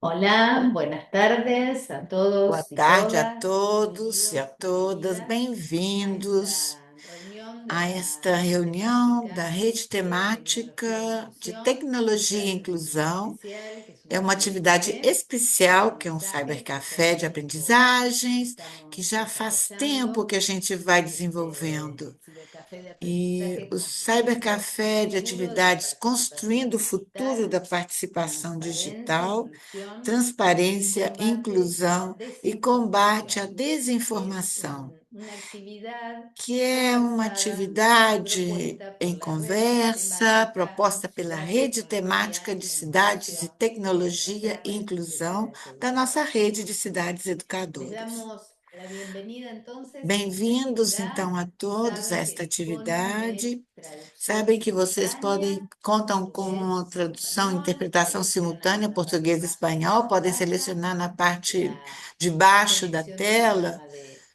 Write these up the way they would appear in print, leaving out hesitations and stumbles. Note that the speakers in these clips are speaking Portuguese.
Hola, buenas tardes a Boa todos y tarde a todas. todos e a Bienvenidos y todas. bienvenidas a Bem-vindos esta reunión de a la esta red reunião da temática Rede de tecnología e Temática de inclusión Tecnologia de la e inteligencia Inclusão. artificial, que es É una uma atividade cibercafé de especial, que é um aprendizaje que hace cybercafé de tiempo aprendizagens, que estamos já faz tempo desarrollando. que a gente vai Este desenvolvendo. cibercafé de E aprendizaje o construyendo el cybercafé de futuro de la atividades Construindo participación o Futuro digital, da Participação transparencia, Digital, inclusión y Transparência, combate a la Inclusão e Combate à desinformación. Es Desinformação, una actividad que é uma conversada y atividade propuesta por em la red conversa, temática proposta pela Ciudad, Rede Tecnología Temática y de Cidades e Educación de Tecnologia nuestra e red de Inclusão ciudades da nossa educadoras. rede de cidades Les educadoras. damos la bienvenida entonces a esta Bem-vindos, actividad. então, a todos a Saben que esta disponen de atividade. traducción Sabem que vocês simultánea, podem contam com portugués, uma tradução, español. interpretação Seleccionan simultânea en la parte português e baja de espanhol. la Podem pantalla selecionar na parte la de baixo da selección del tela idioma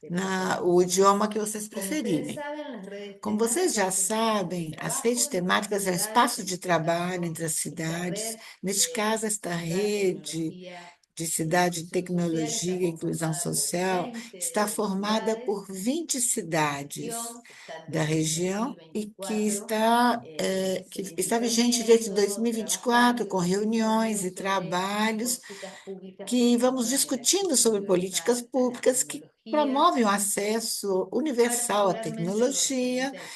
de o preferencia. idioma que vocês Como ustedes preferirem. saben, las redes Como vocês já temáticas son espacios de sabem, as redes trabajo entre las temáticas é um ciudades. espaço En de este trabalho caso, entre as esta cidades. red Neste de caso, esta ciudad, rede tecnología de e cidade de inclusión social está tecnologia e inclusão conformada por social 20 está formada ciudades por 20 de la cidades región que están da desde el região e 2024. que Se les está vigente desde reuniendo, 2024, com trabajando, reuniões discutiendo e sobre trabalhos políticas públicas que que vamos promuevan el discutindo acceso sobre políticas universal a la públicas que tecnología, promovem o acesso universal à particularmente en lo tecnologia referente a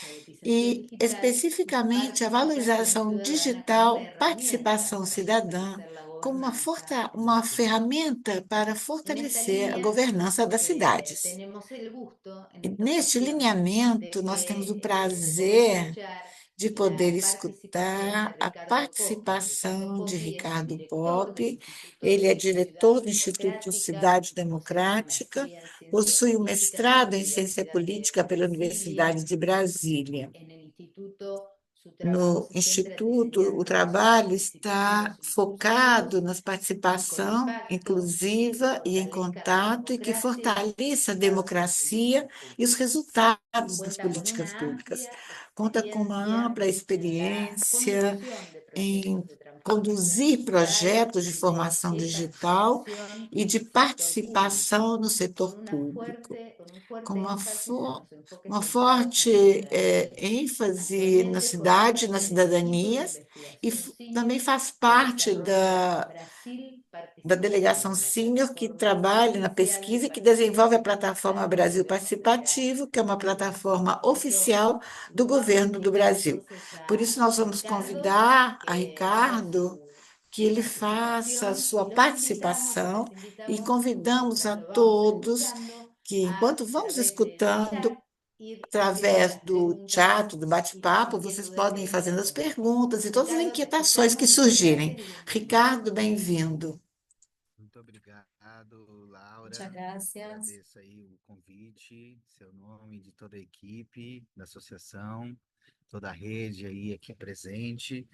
alfabetización e, digital y especificamente, a participación valorização ciudadana como una digital, herramienta participação para cidadã, fortalecer la como gobernanza en uma las ciudades. ferramenta para En esta fortalecer a línea, governança das cidades. tenemos el gusto en E esta neste ocasión lineamento, nós temos o de poder prazer escuchar de poder la participación de escutar a Ricardo Poppi. Ricardo participação de Poppi es Ricardo director del Pop. Instituto Ele é diretor Ciudad do Instituto Democrática, Cidade posee una Democrática, maestría en ciencia possui um política por la mestrado em ciência Universidad de política pela Brasilia. Universidade de Brasília. En el instituto, su trabajo No se centra en Instituto, diseñar o procesos trabalho participativos está inclusivos focado na y con participação impacto que inclusiva e em fortalezcan la contato e que democracia y los fortaleça a resultados de las democracia políticas e os públicas. resultados das Cuenta con políticas una públicas. amplia Conta com uma experiencia ampla en la experiência conducción de em procesos de transformación conduzir digital projetos de y de formação digital participación e en de el sector público, participação no setor público con un com fuerte énfasis en los enfoques uma centrados forte en la ciudadanía. ênfase na Actualmente forma cidade, parte nas del equipo de cidadanias, e investigación também senior faz que parte desarrolla Brasil da delegação Participativo, la sênior que plataforma trabalha na oficial de pesquisa e que desenvolve a participación plataforma digital del Brasil gobierno federal. Participativo, que é uma plataforma Por eso oficial do lo vamos a governo do invitar Brasil. entonces Por isso, a nós vamos Ricardo convidar a que haga Ricardo que su ele faça a participación sua y los invitamos y participação las e invitamos convidamos a mientras lo vamos todos escuchando que, a enquanto vamos través del escutando, chat ir haciendo através las do preguntas chat, do y las bate-papo, vocês inquietudes que podem ir fazendo as deseen. perguntas e todas as Ricardo, te inquietações que escuchamos, muchas surgirem. gracias y bienvenido. Ricardo, bem-vindo. Muito obrigado, Muchas Laura. gracias. Agradeço aí o convite, seu nome, de toda a equipe da associação, toda a rede aí aqui presente,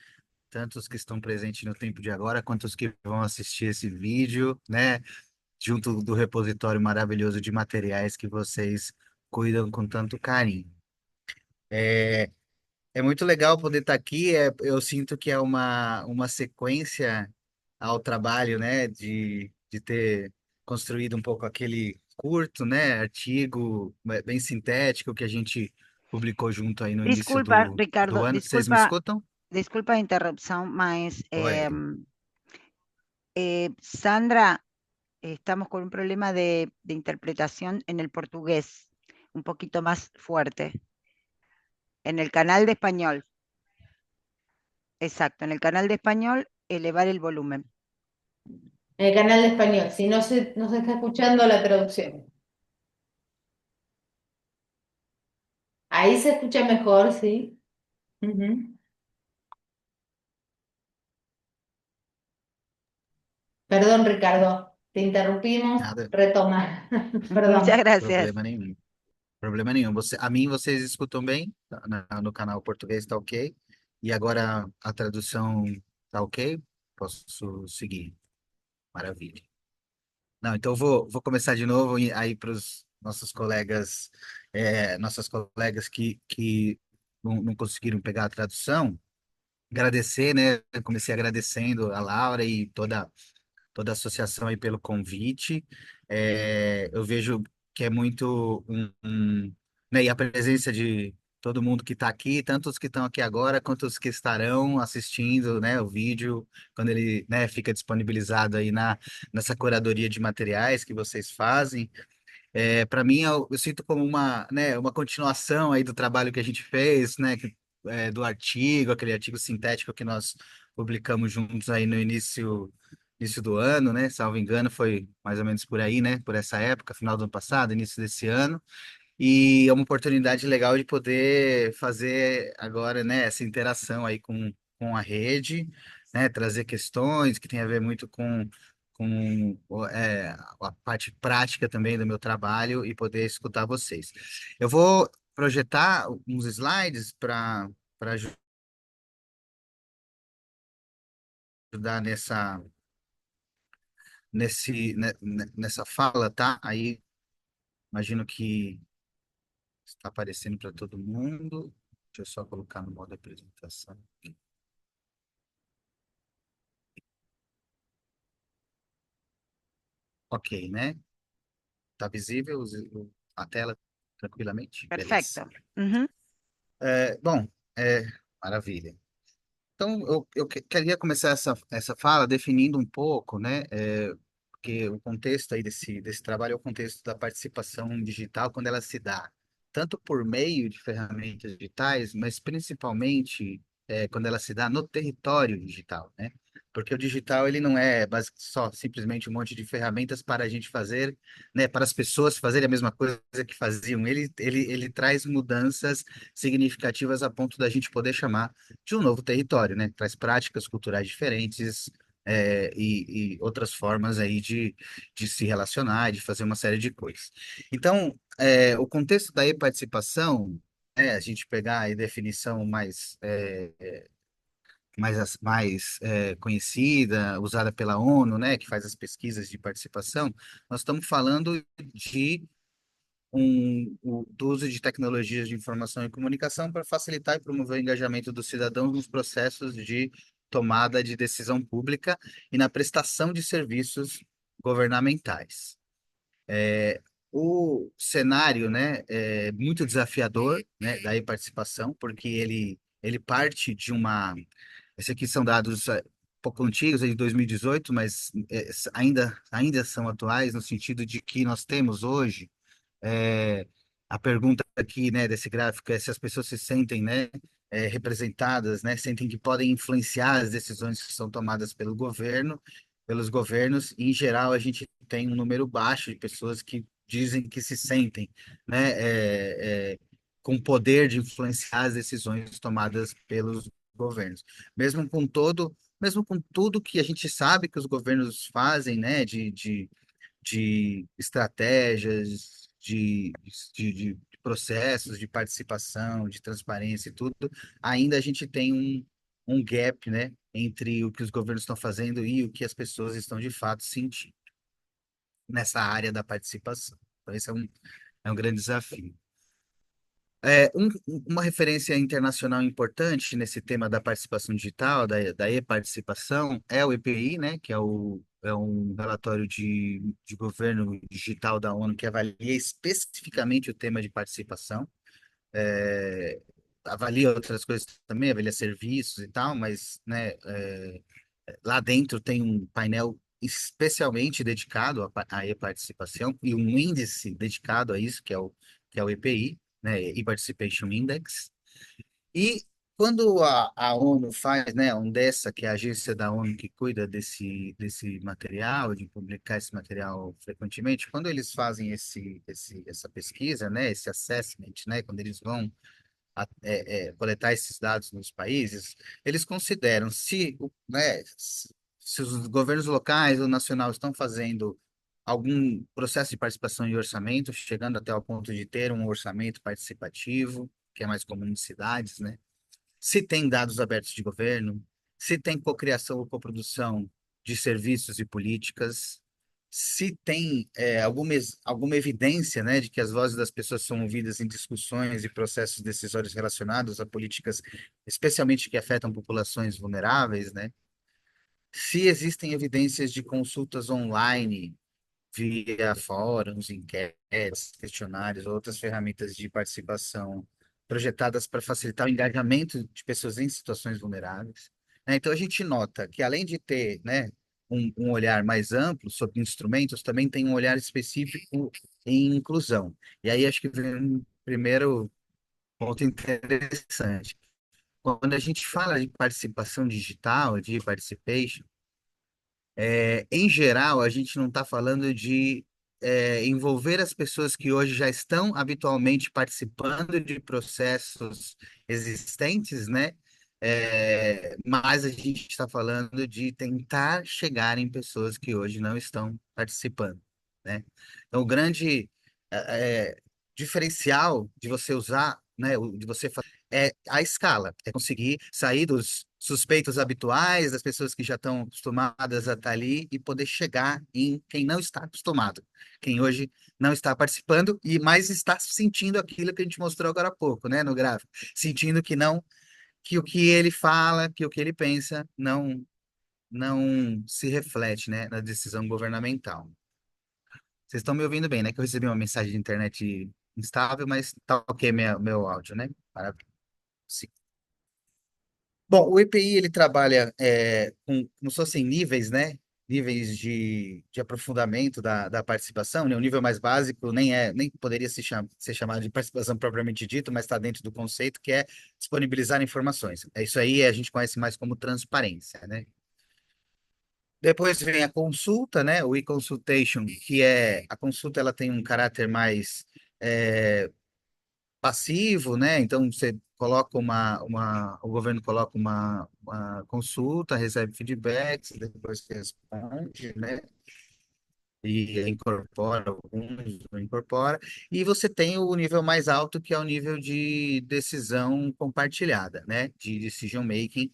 tanto os que estão presentes no tempo de agora, quanto os que vão assistir esse vídeo, né? Junto do repositório maravilhoso de materiais que vocês cuidam com tanto carinho. É, é muito legal poder estar aqui. Eu sinto que é uma sequência ao trabalho, né, de ter construído um pouco aquele curto, né, artigo bem sintético que a gente publicou junto aí no início Disculpa, do Ricardo, ano. Vocês me escutam? disculpa a interrupción, mas Oi. Sandra, estamos con un problema de interpretación en el portugués, un poquito más fuerte. En el canal de español, exacto, en el canal de español, elevar el volumen. En el canal de español, si no se está escuchando la traducción. Ahí se escucha mejor, sí. Ujú. Perdón, Ricardo, te interrumpimos. Nada, Retoma. Muchas Perdón. gracias. problema nenhum. Problema nenhum. A mim vocês escutam bem? No canal português tá ok? E agora a tradução tá ok? Posso seguir. Maravilha. Não, então vou começar de novo aí para os nossos colegas, nossas colegas que não conseguiram pegar a tradução. Agradecer, né? Eu comecei agradecendo a Laura e toda toda a associação aí pelo convite. Eu vejo que é muito né, e a presença de todo mundo que está aqui, tanto os que estão aqui agora, quanto os que estarão assistindo, né, o vídeo, quando ele, né, fica disponibilizado aí nessa curadoria de materiais que vocês fazem. Para mim, eu sinto como uma, né, uma continuação aí do trabalho que a gente fez, né, do artigo, aquele artigo sintético que nós publicamos juntos aí no início do ano, né, salvo engano, foi mais ou menos por aí, né, por essa época, final do ano passado, início desse ano. E é uma oportunidade legal de poder fazer agora, né, essa interação aí com a rede, né, trazer questões que tem a ver muito com a parte prática também do meu trabalho e poder escutar vocês. Eu vou projetar uns slides para ajudar nessa fala, tá? Aí imagino que está aparecendo para todo mundo. Deixa eu só colocar no modo apresentação. Ok, né? Tá visível a tela tranquilamente? Beleza. Perfecto. Ujú. Bom, maravilha. Então, eu queria começar essa fala definindo um pouco, né? Porque o contexto aí desse trabalho é o contexto da participação digital quando ela se dá tanto por meio de ferramentas digitais, mas principalmente quando ela se dá no território digital, né? Porque o digital ele não é só simplesmente um monte de ferramentas para a gente fazer, né? Para as pessoas fazerem a mesma coisa que faziam. Ele traz mudanças significativas a ponto da gente poder chamar de um novo território, né? Traz práticas culturais diferentes, e outras formas aí de se relacionar, de fazer uma série de coisas. Então, o contexto da e-participação, a gente pegar a definição mais conhecida, usada pela ONU, né, que faz as pesquisas de participação, nós estamos falando de do uso de tecnologias de informação e comunicação para facilitar e promover o engajamento dos cidadãos nos processos de tomada de decisão pública e na prestação de serviços governamentais. O cenário, né, é muito desafiador, né, da e-participação, porque ele parte de uma... Esses aqui são dados pouco antigos, é de 2018, mas ainda são atuais no sentido de que nós temos hoje é, a pergunta aqui, né, desse gráfico é se as pessoas se sentem, né, representadas, né, sentem que podem influenciar as decisões que são tomadas pelos governos, e, em geral, a gente tem um número baixo de pessoas que dizem que se sentem, né, com poder de influenciar as decisões tomadas pelos governos. Mesmo com tudo que a gente sabe que os governos fazem, né, de estratégias, de processos de participação, de transparência e tudo, ainda a gente tem um gap, né, entre o que os governos estão fazendo e o que as pessoas estão de fato sentindo nessa área da participação. Então, esse é um grande desafio. Uma referência internacional importante nesse tema da participação digital, da e-participação, é o EPI, né, que é um relatório de governo digital da ONU que avalia especificamente o tema de participação. É, Avalia outras coisas também, avalia serviços e tal, mas, né, lá dentro tem um painel especialmente dedicado à e-participação e um índice dedicado a isso, que é o EPI, né, E-Participation Index. E quando a ONU faz, né, a Undessa, que é a agência da ONU que cuida desse material, de publicar esse material frequentemente, quando eles fazem essa pesquisa, né, esse assessment, né, quando eles vão coletar esses dados nos países, eles consideram né, se os governos locais ou nacional estão fazendo algum processo de participação em orçamento, chegando até o ponto de ter um orçamento participativo, que é mais comum em cidades, né? Se tem dados abertos de governo, se tem cocriação ou coprodução de serviços e políticas, se tem alguma evidência, né, de que as vozes das pessoas são ouvidas em discussões e processos decisórios relacionados a políticas, especialmente que afetam populações vulneráveis, né? se existem evidências de consultas online via fóruns, enquetes, questionários, outras ferramentas de participação projetadas para facilitar o engajamento de pessoas em situações vulneráveis, né? Então a gente nota que além de ter, né, um olhar mais amplo sobre instrumentos, também tem um olhar específico em inclusão. E aí acho que vem um primeiro ponto interessante. Quando a gente fala de participação digital, de participation, em geral, a gente não está falando de envolver as pessoas que hoje já estão habitualmente participando de processos existentes, né? Mas a gente está falando de tentar chegar em pessoas que hoje não estão participando, né? Então, o grande diferencial de você usar, né, de você é a escala, é conseguir sair dos suspeitos habituais, das pessoas que já estão acostumadas a estar ali e poder chegar em quem não está acostumado, quem hoje não está participando e mais está sentindo aquilo que a gente mostrou agora há pouco, né, no gráfico, sentindo que não, que o que ele fala, que o que ele pensa não se reflete, né, na decisão governamental. Vocês estão me ouvindo bem, né? Que eu recebi uma mensagem de internet instável, mas tá ok meu áudio, né? Maravilha. Sim. Bom, o EPI ele trabalha com, como se fossem níveis, né? Níveis de aprofundamento da participação, né? O nível mais básico nem poderia ser chamado de participação propriamente dito, mas está dentro do conceito que é disponibilizar informações. É isso aí a gente conhece mais como transparência, né? Depois vem a consulta, né? O e-consultation, que é a consulta, ela tem um caráter mais é, passivo, né? Então você coloca o governo coloca uma consulta, recebe feedbacks, depois você responde, né? E incorpora alguns, não incorpora. E você tem o nível mais alto, que é o nível de decisão compartilhada, né? De decision making,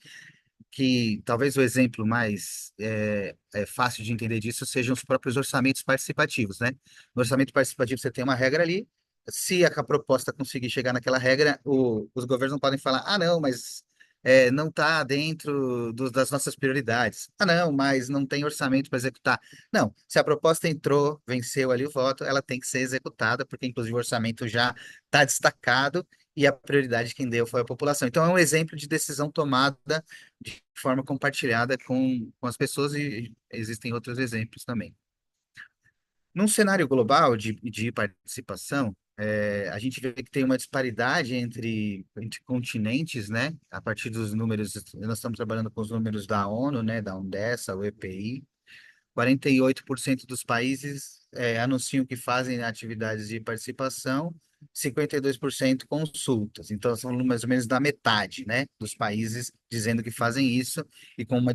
que talvez o exemplo mais fácil de entender disso sejam os próprios orçamentos participativos, né? No orçamento participativo você tem uma regra ali, se a proposta conseguir chegar naquela regra, os governos não podem falar, ah, não, mas não está dentro das nossas prioridades. Ah, não, mas não tem orçamento para executar. Não, se a proposta entrou, venceu ali o voto, ela tem que ser executada, porque inclusive o orçamento já está destacado e a prioridade de quem deu foi a população. Então, é um exemplo de decisão tomada de forma compartilhada com as pessoas e existem outros exemplos também. Num cenário global de participação, a gente vê que tem uma disparidade entre continentes, né? A partir dos números, nós estamos trabalhando com os números da ONU, né? Da Undesa, o EPI. 48% dos países anunciam que fazem atividades de participação, 52% consultas. Então, são mais ou menos da metade, né, dos países dizendo que fazem isso e com uma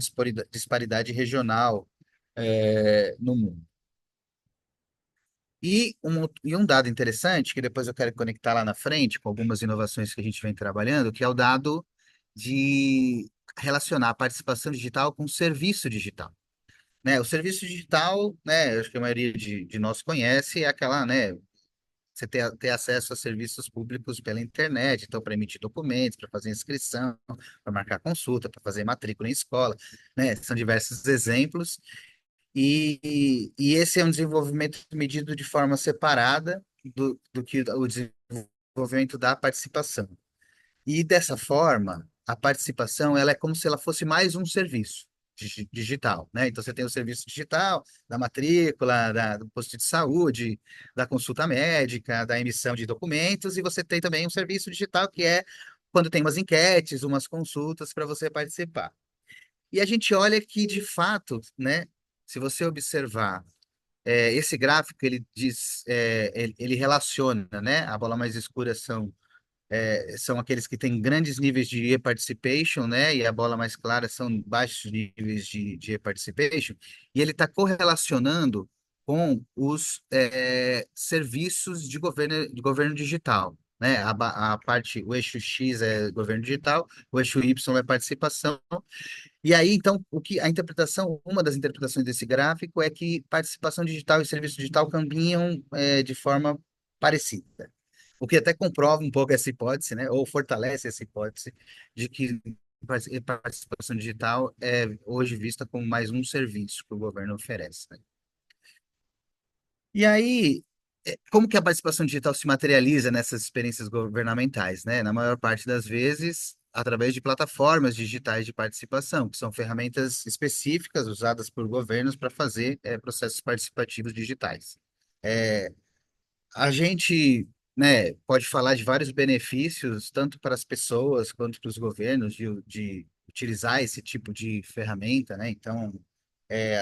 disparidade regional no mundo. E um dado interessante, que depois eu quero conectar lá na frente com algumas inovações que a gente vem trabalhando, que é o dado de relacionar a participação digital com serviço digital, né? O serviço digital, né, acho que a maioria de nós conhece, é aquela, né, você ter acesso a serviços públicos pela internet, então para emitir documentos, para fazer inscrição, para marcar consulta, para fazer matrícula em escola, né? São diversos exemplos, e esse é um desenvolvimento medido de forma separada do que o desenvolvimento da participação. E dessa forma, a participação ela é como se ela fosse mais um serviço digital, né? Então você tem o serviço digital da matrícula, do posto de saúde, da consulta médica, da emissão de documentos, e você tem também um serviço digital que é quando tem umas enquetes, umas consultas para você participar. E a gente olha que, de fato, né? Se você observar esse gráfico, ele diz, ele relaciona, né? A bola mais escura são aqueles que têm grandes níveis de e-participation, né? E a bola mais clara são baixos níveis de e-participation. E ele está correlacionando com os serviços de governo digital, né? A parte, o eixo X é governo digital, o eixo Y é participação. E aí, então, uma das interpretações desse gráfico é que participação digital e serviço digital caminham de forma parecida. O que até comprova um pouco essa hipótese, né? Ou fortalece essa hipótese de que participação digital é hoje vista como mais um serviço que o governo oferece, né? E aí, como que a participação digital se materializa nessas experiências governamentais, né? Na maior parte das vezes, através de plataformas digitais de participação, que são ferramentas específicas usadas por governos para fazer processos participativos digitais. É, a gente, né, pode falar de vários benefícios, tanto para as pessoas quanto para os governos, de utilizar esse tipo de ferramenta, né? Então, é,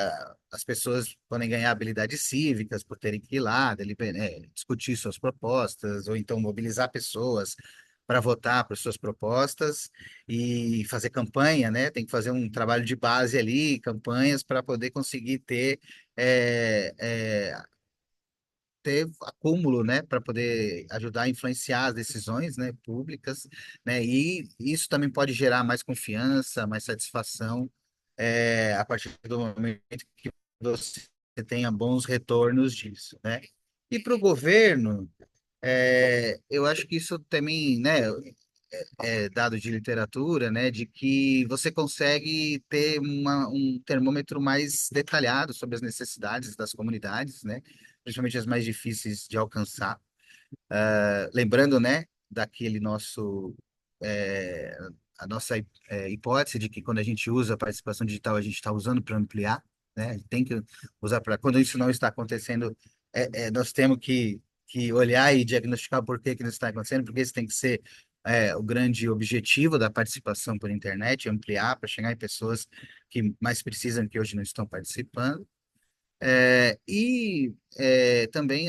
as pessoas podem ganhar habilidades cívicas por terem que ir lá, discutir suas propostas, ou então mobilizar pessoas para votar por suas propostas e fazer campanha, né? Tem que fazer um trabalho de base ali, campanhas para poder conseguir é, é, ter acúmulo, né, para poder ajudar a influenciar as decisões, né, públicas, né, e isso também pode gerar mais confiança, mais satisfação, a partir do momento que você tenha bons retornos disso, né? E para o governo, eu acho que isso também, né, é dado de literatura, né, de que você consegue ter um termômetro mais detalhado sobre as necessidades das comunidades, né, principalmente as mais difíceis de alcançar. Lembrando, né, daquele nosso, é, a nossa hipótese de que quando a gente usa a participação digital, a gente está usando para ampliar, né, a gente tem que usar para, quando isso não está acontecendo, nós temos que olhar e diagnosticar por que que não está acontecendo, porque esse tem que ser o grande objetivo da participação por internet, ampliar para chegar em pessoas que mais precisam, que hoje não estão participando. Também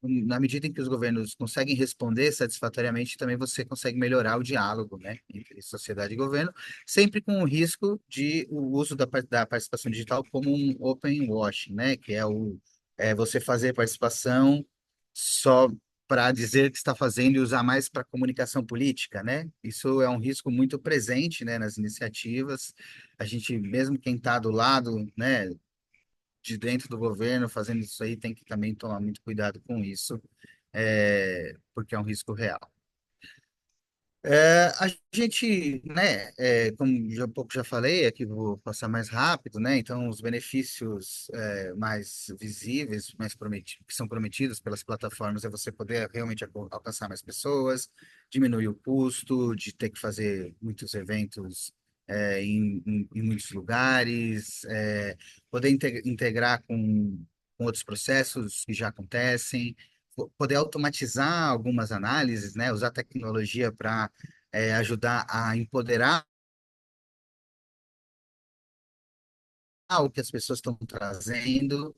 na medida em que os governos conseguem responder satisfatoriamente, também você consegue melhorar o diálogo, né, entre sociedade e governo, sempre com o risco de o uso da participação digital como um open washing, né, que é você fazer participação só para dizer que está fazendo e usar mais para comunicação política, né? Isso é um risco muito presente, né, nas iniciativas. A gente, mesmo quem está do lado, né, de dentro do governo fazendo isso aí tem que também tomar muito cuidado com isso, porque é um risco real. A gente, né, como já, um pouco já falei, aqui vou passar mais rápido, né? Então, os benefícios mais visíveis, mais prometidos, que são prometidos pelas plataformas, é você poder realmente alcançar mais pessoas, diminuir o custo de ter que fazer muitos eventos em muitos lugares, poder integrar com outros processos que já acontecem, poder automatizar algumas análises, né? Usar tecnologia para ajudar a empoderar o que as pessoas estão trazendo,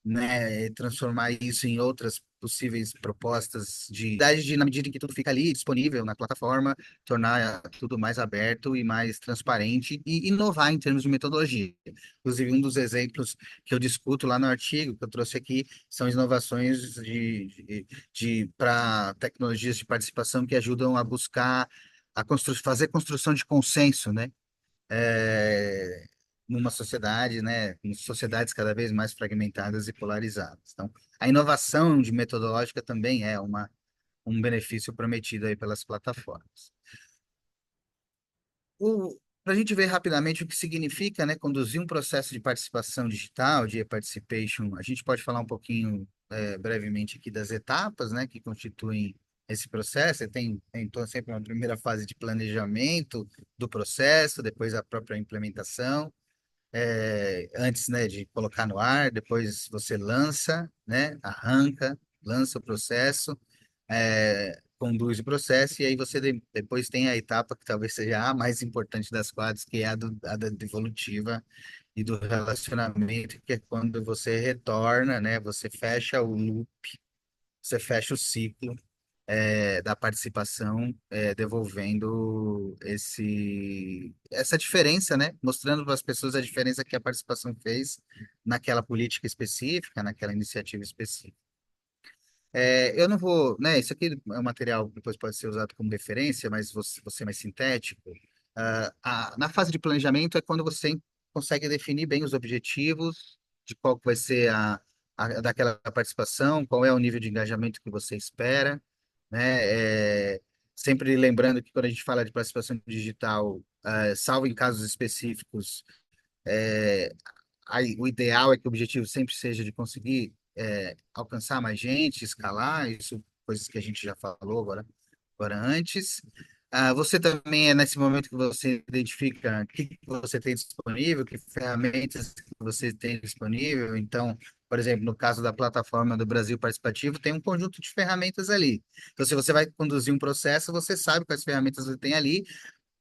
né, transformar isso em outras possíveis propostas na medida em que tudo fica ali disponível na plataforma, tornar tudo mais aberto e mais transparente e inovar em termos de metodologia. Inclusive, um dos exemplos que eu discuto lá no artigo que eu trouxe aqui são inovações para tecnologias de participação que ajudam a buscar fazer construção de consenso, né? é, Numa sociedade, né, com sociedades cada vez mais fragmentadas e polarizadas. Então, a inovação de metodológica também é um benefício prometido aí pelas plataformas. Para a gente ver rapidamente o que significa, né, conduzir um processo de participação digital, de e-participation, a gente pode falar um pouquinho, brevemente aqui das etapas, né, que constituem esse processo. Você tem então, sempre uma primeira fase de planejamento do processo, depois a própria implementação, antes, né, de colocar no ar, depois você lança, né, arranca, lança o processo, conduz o processo, e aí você depois tem a etapa que talvez seja a mais importante das quatro, que é a da devolutiva e do relacionamento, que é quando você retorna, né, você fecha o loop, você fecha o ciclo da participação, devolvendo essa diferença, né? Mostrando para as pessoas a diferença que a participação fez naquela política específica, naquela iniciativa específica. Eu não vou, né? Isso aqui é um material que depois pode ser usado como referência, mas vou ser mais sintético. Na fase de planejamento é quando você consegue definir bem os objetivos de qual que vai ser daquela participação, qual é o nível de engajamento que você espera, né? sempre lembrando que quando a gente fala de participação digital, salvo em casos específicos, é, o ideal é que o objetivo sempre seja de conseguir alcançar mais gente, escalar, isso, coisas que a gente já falou agora antes. Você também é nesse momento que você identifica o que que você tem disponível, que ferramentas que você tem disponível. Então, por exemplo, no caso da plataforma do Brasil Participativo, tem um conjunto de ferramentas ali. Então, se você vai conduzir um processo, você sabe quais ferramentas você tem ali.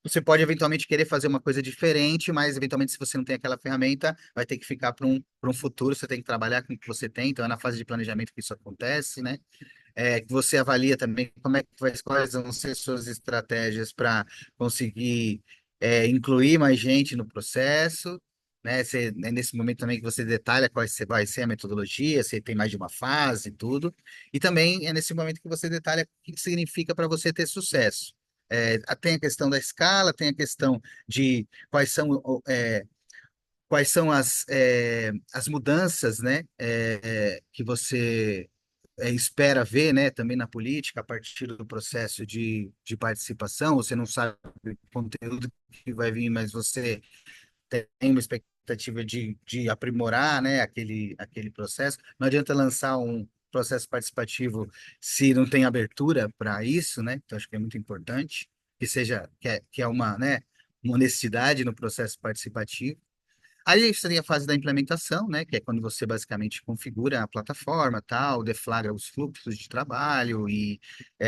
Você pode eventualmente querer fazer uma coisa diferente, mas eventualmente, se você não tem aquela ferramenta, vai ter que ficar para um futuro. Você tem que trabalhar com o que você tem. Então, é na fase de planejamento que isso acontece, né? Que você avalia também como é que vai, quais vão ser suas estratégias para conseguir incluir mais gente no processo, né? É nesse momento também que você detalha qual vai ser a metodologia, se tem mais de uma fase e tudo. E também é nesse momento que você detalha o que que significa para você ter sucesso. Tem a questão da escala, tem a questão de quais são as mudanças, né, que você espera ver, né, também na política, a partir do processo de participação. Você não sabe o conteúdo que vai vir, mas você tem uma expectativa de aprimorar, né, aquele processo. Não adianta lançar um processo participativo se não tem abertura para isso, né? Então, acho que é muito importante que é uma, né, uma honestidade no processo participativo. Aí seria a fase da implementação, né, que é quando você basicamente configura a plataforma, tal, deflagra os fluxos de trabalho e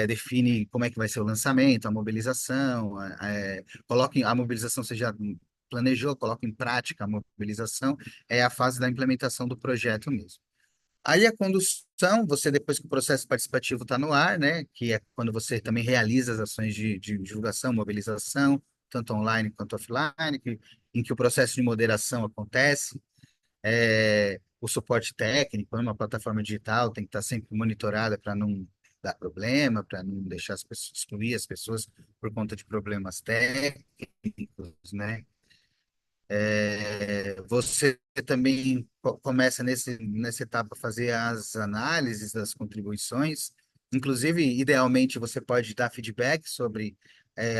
define como é que vai ser o lançamento, a mobilização, coloque a mobilização você já planejou, coloca em prática a mobilização, é a fase da implementação do projeto mesmo. Aí a condução, você depois que o processo participativo está no ar, né, que é quando você também realiza as ações de divulgação, mobilização, tanto online quanto offline, em que o processo de moderação acontece, o suporte técnico, né, uma plataforma digital tem que estar sempre monitorada para não dar problema, para não deixar as pessoas, excluir as pessoas por conta de problemas técnicos, né? Você também começa nessa etapa a fazer as análises das contribuições. Inclusive, idealmente, você pode dar feedback sobre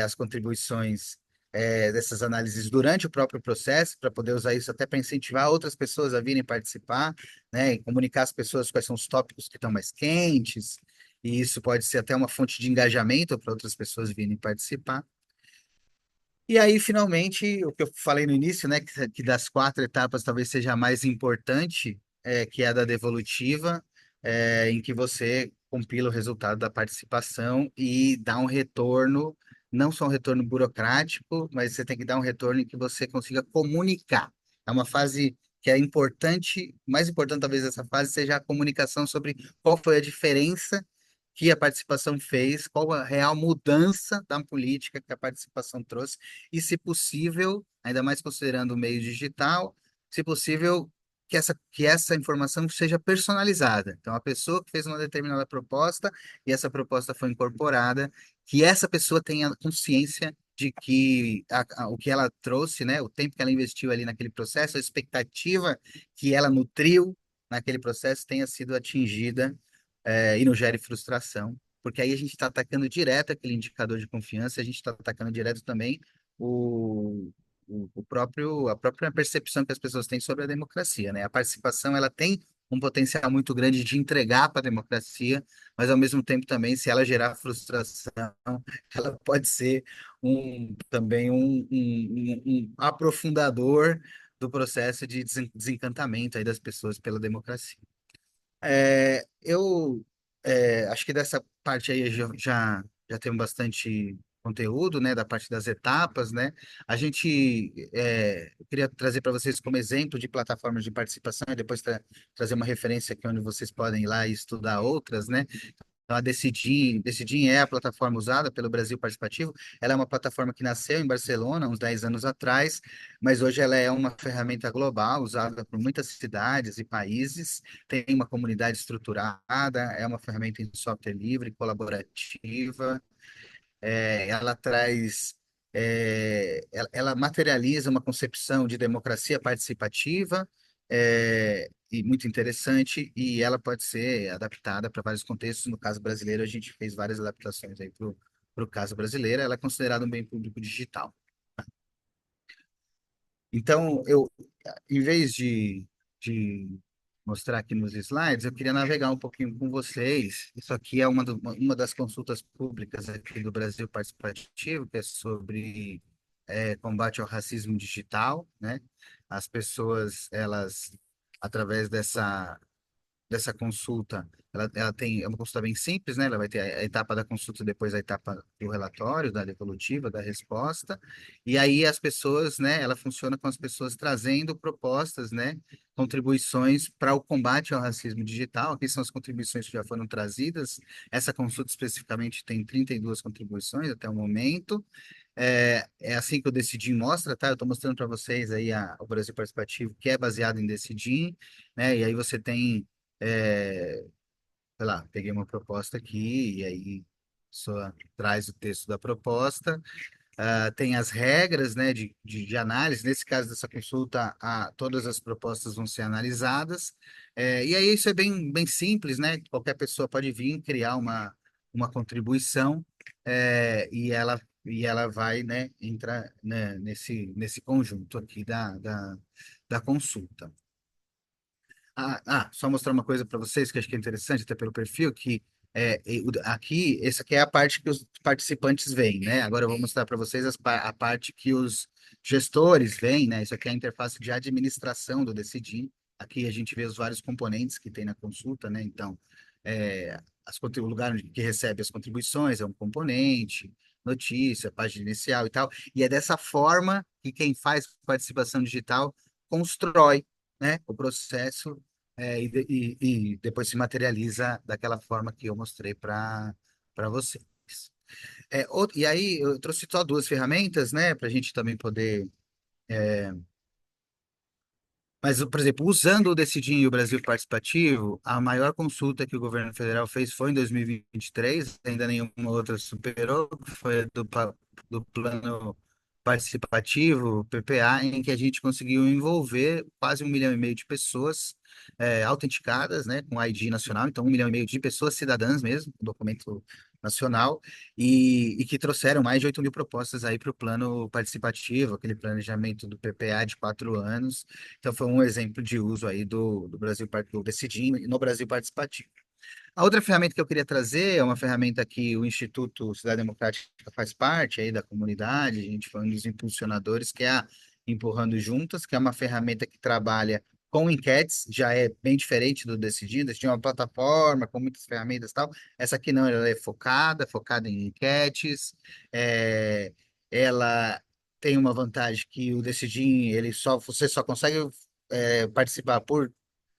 as contribuições dessas análises durante o próprio processo, para poder usar isso até para incentivar outras pessoas a virem participar, né, e comunicar às pessoas quais são os tópicos que estão mais quentes, e isso pode ser até uma fonte de engajamento para outras pessoas virem participar. E aí, finalmente, o que eu falei no início, né, que das quatro etapas talvez seja a mais importante, que é a da devolutiva, em que você compila o resultado da participação e dá um retorno, não só um retorno burocrático, mas você tem que dar um retorno em que você consiga comunicar. É uma fase que é importante, mais importante talvez essa fase seja a comunicação sobre qual foi a diferença que a participação fez, qual a real mudança da política que a participação trouxe, e, se possível, ainda mais considerando o meio digital, se possível, que essa informação seja personalizada. Então, a pessoa que fez uma determinada proposta e essa proposta foi incorporada, que essa pessoa tenha consciência de que o que ela trouxe, né, o tempo que ela investiu ali naquele processo, a expectativa que ela nutriu naquele processo tenha sido atingida e não gere frustração, porque aí a gente está atacando direto aquele indicador de confiança, a gente está atacando direto também o, a própria percepção que as pessoas têm sobre a democracia, né? A participação, ela tem um potencial muito grande de entregar para a democracia, mas ao mesmo tempo também, se ela gerar frustração, ela pode ser também um aprofundador do processo de desencantamento aí das pessoas pela democracia. Eu acho que dessa parte aí já temos bastante conteúdo, né, da parte das etapas, né? Eu queria trazer para vocês como exemplo de plataformas de participação e depois trazer uma referência aqui onde vocês podem ir lá e estudar outras, né? Então, a Decidim é a plataforma usada pelo Brasil Participativo. Ela é uma plataforma que nasceu em Barcelona, uns 10 anos atrás, mas hoje ela é uma ferramenta global, usada por muitas cidades e países. Tem uma comunidade estruturada, é uma ferramenta em software livre, colaborativa. Ela traz, ela materializa uma concepção de democracia participativa, e muito interessante, e ela pode ser adaptada para vários contextos. No caso brasileiro, a gente fez várias adaptações aí para o para o caso brasileiro, ela é considerada um bem público digital. Então, em vez de mostrar aqui nos slides, eu queria navegar um pouquinho com vocês. Isso aqui é uma das consultas públicas aqui do Brasil Participativo, que é sobre combate ao racismo digital, né? As pessoas, elas, através dessa consulta, é uma consulta bem simples, né? Ela vai ter a etapa da consulta, depois a etapa do relatório, da devolutiva, da resposta, e aí as pessoas, né? Ela funciona com as pessoas trazendo propostas, né? Contribuições para o combate ao racismo digital. Aqui são as contribuições que já foram trazidas. Essa consulta especificamente tem 32 contribuições até o momento. É assim que o Decidim mostra, tá? Eu estou mostrando para vocês aí o Brasil Participativo, que é baseado em Decidim, né? E aí você tem sei lá, peguei uma proposta aqui e aí só traz o texto da proposta. Tem as regras, né, de análise. Nesse caso dessa consulta, todas as propostas vão ser analisadas. E aí isso é bem simples, né? Qualquer pessoa pode vir criar uma contribuição e ela vai, né, entrar, né, nesse conjunto aqui da consulta. Só mostrar uma coisa para vocês que acho que é interessante, até pelo perfil, que aqui, essa aqui é a parte que os participantes veem, né? Agora eu vou mostrar para vocês a parte que os gestores veem, né? Isso aqui é a interface de administração do Decidim. Aqui a gente vê os vários componentes que tem na consulta, né? Então, o lugar que recebe as contribuições é um componente, notícia, página inicial e tal. E é dessa forma que quem faz participação digital constrói, né, o processo e depois se materializa daquela forma que eu mostrei para vocês. E aí eu trouxe só duas ferramentas, né, para a gente também poder. Mas, por exemplo, usando o Decidim e o Brasil Participativo, a maior consulta que o governo federal fez foi em 2023, ainda nenhuma outra superou, que foi a do Plano Participativo, PPA, em que a gente conseguiu envolver quase 1,5 milhão de pessoas autenticadas, né, com ID nacional, então 1,5 milhão de pessoas cidadãs mesmo, documento nacional, e que trouxeram mais de 8 mil propostas aí para o plano participativo, aquele planejamento do PPA de 4 anos. Então, foi um exemplo de uso aí do Brasil, do Decidim no Brasil Participativo. A outra ferramenta que eu queria trazer é uma ferramenta que o Instituto Cidade Democrática faz parte aí da comunidade, a gente foi um dos impulsionadores, que é a Empurrando Juntas, que é uma ferramenta que trabalha com enquetes, já é bem diferente do Decidindo, a gente tem uma plataforma com muitas ferramentas e tal, essa aqui não, ela é focada em enquetes, ela tem uma vantagem que o Decidim, você só consegue participar por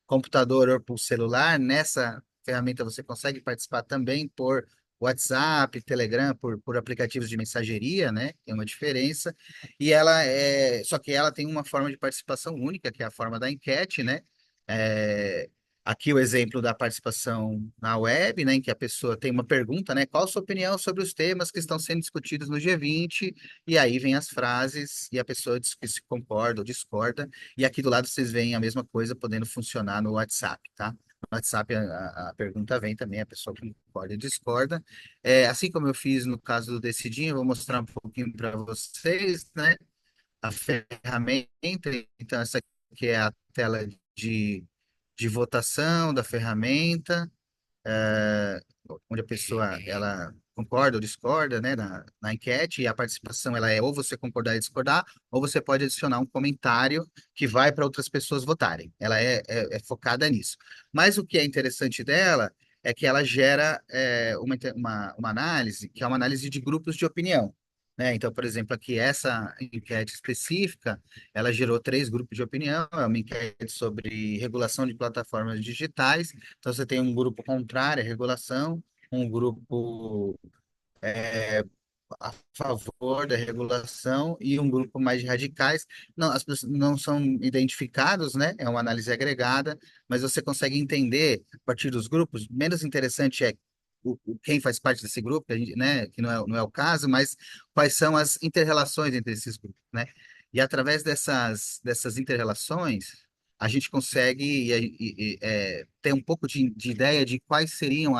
computador ou por celular. Nessa ferramenta você consegue participar também por WhatsApp, Telegram, por aplicativos de mensageria, né? Tem uma diferença. Só que ela tem uma forma de participação única, que é a forma da enquete, né? É, Aqui o exemplo da participação na web, né, em que a pessoa tem uma pergunta, né, qual a sua opinião sobre os temas que estão sendo discutidos no G20? E aí vem as frases e a pessoa diz que se concorda ou discorda. E aqui do lado vocês veem a mesma coisa podendo funcionar no WhatsApp, tá? No WhatsApp a pergunta vem também, a pessoa concorda e discorda. Assim como eu fiz no caso do Decidim, eu vou mostrar um pouquinho para vocês, né? A ferramenta, então essa aqui é a tela de votação da ferramenta, eh, onde a pessoa ela concorda ou discorda, né, na enquete, e a participação ela é ou você concordar e discordar, ou você pode adicionar um comentário que vai para outras pessoas votarem. Ela é focada nisso. Mas o que é interessante dela é que ela gera uma análise, que é uma análise de grupos de opinião. Né? Então, por exemplo, aqui essa enquete específica, ela gerou 3 grupos de opinião, é uma enquete sobre regulação de plataformas digitais. Então, você tem um grupo contrário à regulação, um grupo a favor da regulação e um grupo mais de radicais. Não, as pessoas não são identificados, né? É uma análise agregada, mas você consegue entender a partir dos grupos. Menos interessante é quem faz parte desse grupo, né? Que não é o caso, mas quais são as interrelações entre esses grupos, né? E através dessas interrelações, a gente consegue ter um pouco de ideia de quais seriam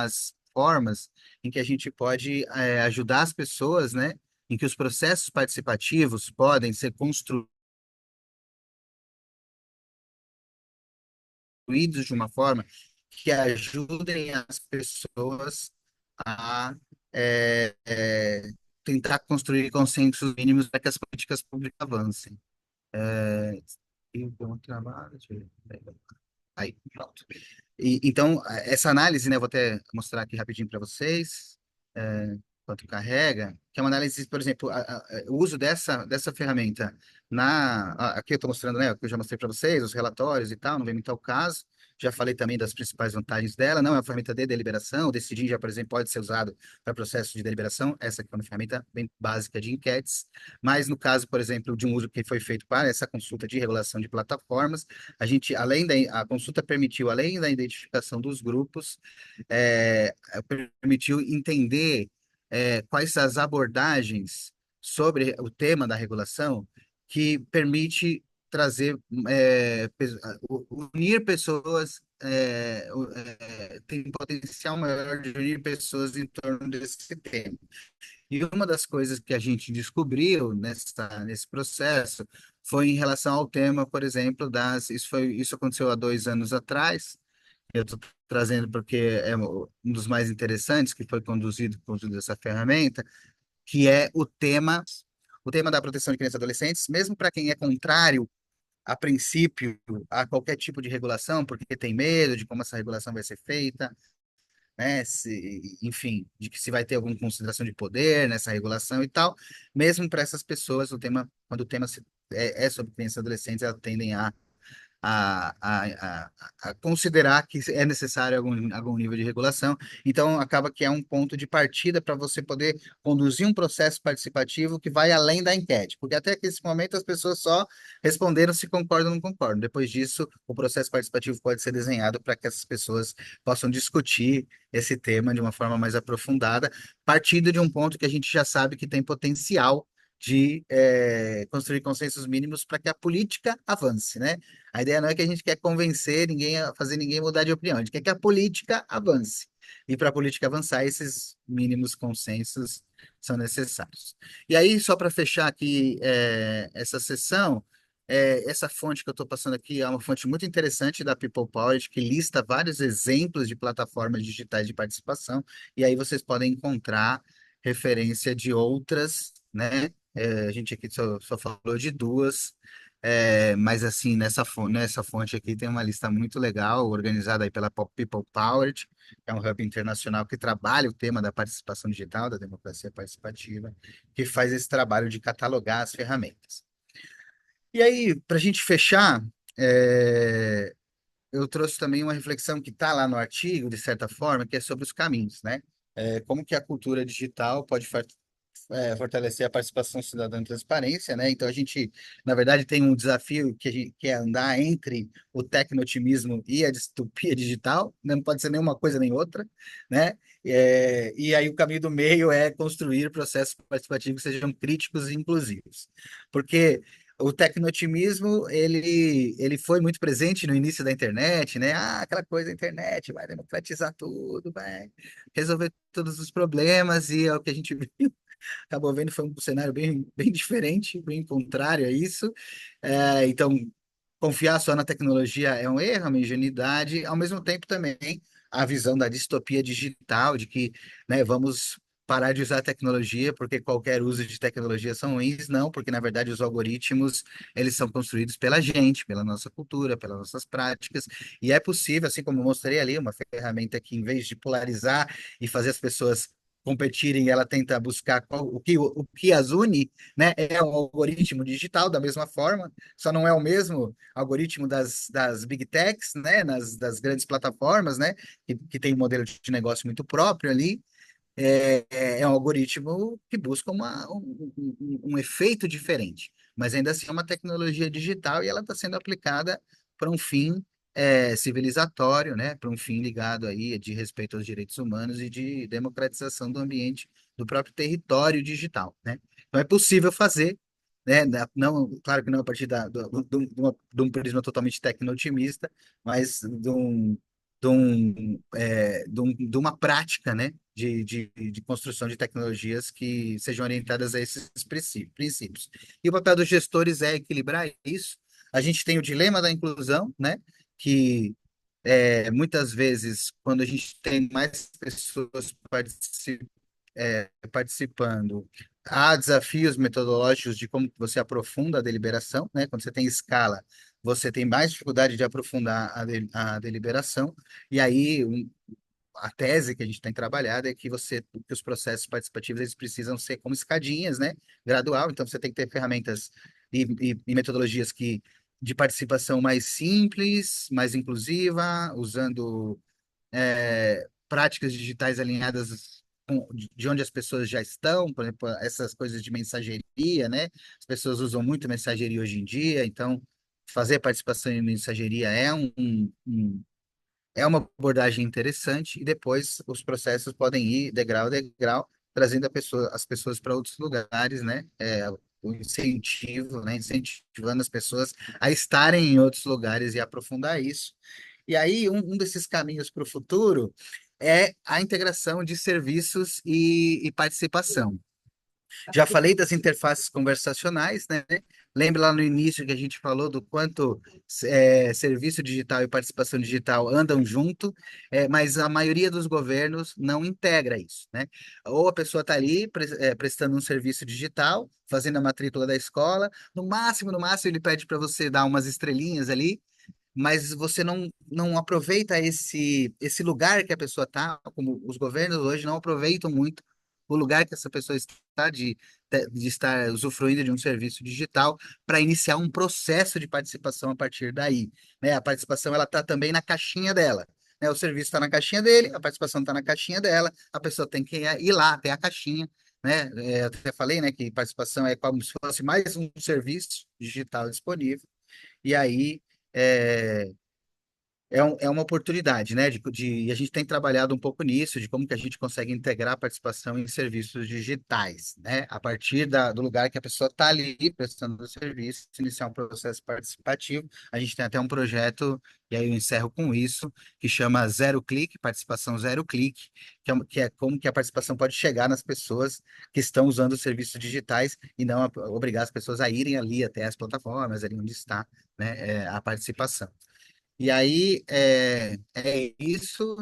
plataformas em que a gente pode ajudar as pessoas, né? Em que os processos participativos podem ser construídos de uma forma que ajudem as pessoas a é, é, tentar construir consensos mínimos para que as políticas públicas avancem. E bom trabalho. Deixa eu ver. Aí, pronto. Então, essa análise, né, eu vou até mostrar aqui rapidinho para vocês, enquanto carrega, que é uma análise, por exemplo, o uso dessa ferramenta aqui eu estou mostrando, né, o que eu já mostrei para vocês, os relatórios e tal, não vem muito ao caso, já falei também das principais vantagens dela, não é uma ferramenta de deliberação, o Decidim já, por exemplo, pode ser usado para processo de deliberação, essa aqui é uma ferramenta bem básica de enquetes, mas no caso, por exemplo, de um uso que foi feito para essa consulta de regulação de plataformas, a gente, a consulta permitiu, além da identificação dos grupos, permitiu entender quais as abordagens sobre o tema da regulação que permite trazer, unir pessoas, tem potencial maior de unir pessoas em torno desse tema. E uma das coisas que a gente descobriu nesse processo foi em relação ao tema, por exemplo, isso aconteceu há 2 anos atrás. Eu estou trazendo porque é um dos mais interessantes que foi conduzido com o uso dessa ferramenta, que é o tema da proteção de crianças e adolescentes, mesmo para quem é contrário a princípio a qualquer tipo de regulação, porque tem medo de como essa regulação vai ser feita, né? Enfim, de que se vai ter alguma consideração de poder nessa regulação e tal. Mesmo para essas pessoas, quando o tema é sobre crianças e adolescentes, elas tendem a, a, a considerar que é necessário algum nível de regulação. Então, acaba que é um ponto de partida para você poder conduzir um processo participativo que vai além da enquete, porque até esse momento as pessoas só responderam se concordam ou não concordam. Depois disso, o processo participativo pode ser desenhado para que essas pessoas possam discutir esse tema de uma forma mais aprofundada, partindo de um ponto que a gente já sabe que tem potencial de construir consensos mínimos para que a política avance, né? A ideia não é que a gente quer convencer ninguém a fazer ninguém mudar de opinião, a gente quer que a política avance. E para a política avançar, esses mínimos consensos são necessários. E aí, só para fechar aqui essa sessão, essa fonte que eu estou passando aqui é uma fonte muito interessante da People Power, que lista vários exemplos de plataformas digitais de participação, e aí vocês podem encontrar referência de outras, né? A gente aqui só falou de duas, mas assim, nessa fonte aqui tem uma lista muito legal, organizada aí pela People Powered, que é um hub internacional que trabalha o tema da participação digital, da democracia participativa, que faz esse trabalho de catalogar as ferramentas. E aí, para a gente fechar, eu trouxe também uma reflexão que está lá no artigo, de certa forma, que é sobre os caminhos, né? Como que a cultura digital pode fortalecer a participação cidadã e transparência, né? Então, a gente, na verdade, tem um desafio que é andar entre o tecno-otimismo e a distopia digital, né? Não pode ser nenhuma coisa nem outra, né? E aí o caminho do meio é construir processos participativos que sejam críticos e inclusivos. Porque o tecno-otimismo, ele foi muito presente no início da internet, né? Aquela coisa da internet vai democratizar tudo, vai resolver todos os problemas, e é o que a gente acabou vendo foi um cenário bem diferente, bem contrário a isso. Então, confiar só na tecnologia é um erro, é uma ingenuidade, ao mesmo tempo também a visão da distopia digital, de que, né, vamos parar de usar tecnologia porque qualquer uso de tecnologia são ruins, não, porque na verdade os algoritmos, eles são construídos pela gente, pela nossa cultura, pelas nossas práticas, e é possível, assim como eu mostrei ali, uma ferramenta que em vez de polarizar e fazer as pessoas competirem, ela tenta buscar o que as une, né? É um algoritmo digital da mesma forma, só não é o mesmo algoritmo das big techs, né? Das grandes plataformas, né? Que tem um modelo de negócio muito próprio ali. É um algoritmo que busca um efeito diferente, mas ainda assim é uma tecnologia digital e ela está sendo aplicada para um fim civilizatório, né? Para um fim ligado aí de respeito aos direitos humanos e de democratização do ambiente, do próprio território digital, né? Então é possível fazer, né? Não, claro que não a partir de um prisma totalmente tecno-otimista, mas de uma prática, né, de construção de tecnologias que sejam orientadas a esses princípios. E o papel dos gestores é equilibrar isso. A gente tem o dilema da inclusão, né, que muitas vezes, quando a gente tem mais pessoas participando, há desafios metodológicos de como você aprofunda a deliberação, né? Quando você tem escala, você tem mais dificuldade de aprofundar a deliberação, e aí a tese que a gente tem trabalhado é que que os processos participativos eles precisam ser como escadinhas, né? Gradual, então você tem que ter ferramentas e metodologias de participação mais simples, mais inclusiva, usando práticas digitais alinhadas de onde as pessoas já estão, por exemplo, essas coisas de mensageria, né? As pessoas usam muito mensageria hoje em dia, então fazer participação em mensageria é uma abordagem interessante e depois os processos podem ir degrau a degrau, trazendo as pessoas para outros lugares, né? O incentivo, né? Incentivando as pessoas a estarem em outros lugares e aprofundar isso. E aí, um desses caminhos para o futuro é a integração de serviços e participação. Já falei das interfaces conversacionais, né? Lembra lá no início que a gente falou do quanto serviço digital e participação digital andam junto, mas a maioria dos governos não integra isso, né? Ou a pessoa está ali prestando um serviço digital, fazendo a matrícula da escola, no máximo ele pede para você dar umas estrelinhas ali, mas você não aproveita esse lugar que a pessoa está, como os governos hoje não aproveitam muito o lugar que essa pessoa está de estar usufruindo de um serviço digital para iniciar um processo de participação a partir daí, né? A participação ela está também na caixinha dela, né? O serviço está na caixinha dele, a participação está na caixinha dela, a pessoa tem que ir lá até a caixinha, né? Eu até falei, né, que participação é como se fosse mais um serviço digital disponível. E aí é, é uma oportunidade, né? E a gente tem trabalhado um pouco nisso, de como que a gente consegue integrar a participação em serviços digitais, né? A partir do lugar que a pessoa está ali prestando o serviço, iniciar um processo participativo. A gente tem até um projeto, e aí eu encerro com isso, que chama Zero Clique, Participação Zero Clique, que é como que a participação pode chegar nas pessoas que estão usando os serviços digitais e não obrigar as pessoas a irem ali até as plataformas, ali onde está, né, a participação. E aí, é isso.